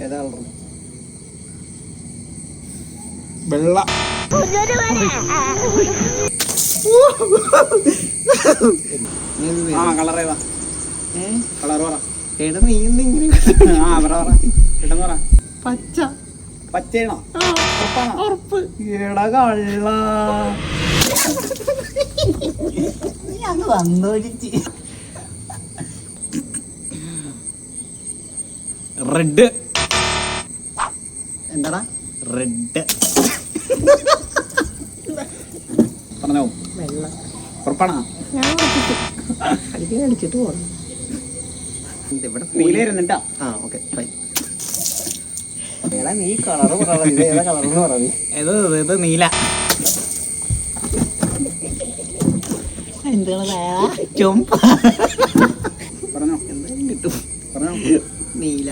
ഏതാ കളർ? വെള്ള. കളർ ഏതാ? കളർ പറ. എടാ നീ ഇങ്ങനെ പറ. പച്ച. പച്ചയാണോ? ഉറപ്പ്. എടാ കള്ള. നീ അങ്ങ് വന്നോടിച്ച്. റെഡ്. എന്താടാ? റെഡ്. പറഞ്ഞോ. വെള്ള. ഉറപ്പാണോ? ഞാൻ അടിച്ചിട്ട് പോകണം. നീലായിരുന്നിട്ടാ. ആ ഓക്കെ ഫൈൻ. എടാ നീ കളറ് പറ. ഇത് ഏതാ കളറെന്ന് പറ നീ. ഇത് നീല. എന്താണ് ചുമപ്പ്? പറഞ്ഞോ. എന്തായാലും കിട്ടും. പറഞ്ഞോ. നീല.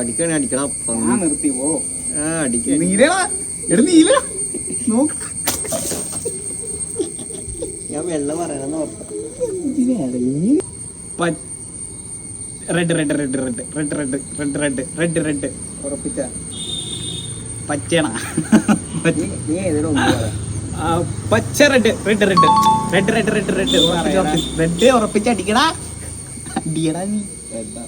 അടിക്കണേ അടിക്കണം. ഞാൻ നിർത്തി പോ. അടിക്ക. നീലടാ. എടാ നീല നോക്ക്. ഞാൻ വെള്ള പറയാന്ന് ഓർത്ത. Red red red red red red red red red red. ഉറപ്പിച്ച. പച്ചണ. നീ ഏതെങ്കിലും ഒന്ന് പറ. പച്ച red red red red red red red red ഉറപ്പിച്ചടിക്കടാ. അടിയടാ നീ. എന്താ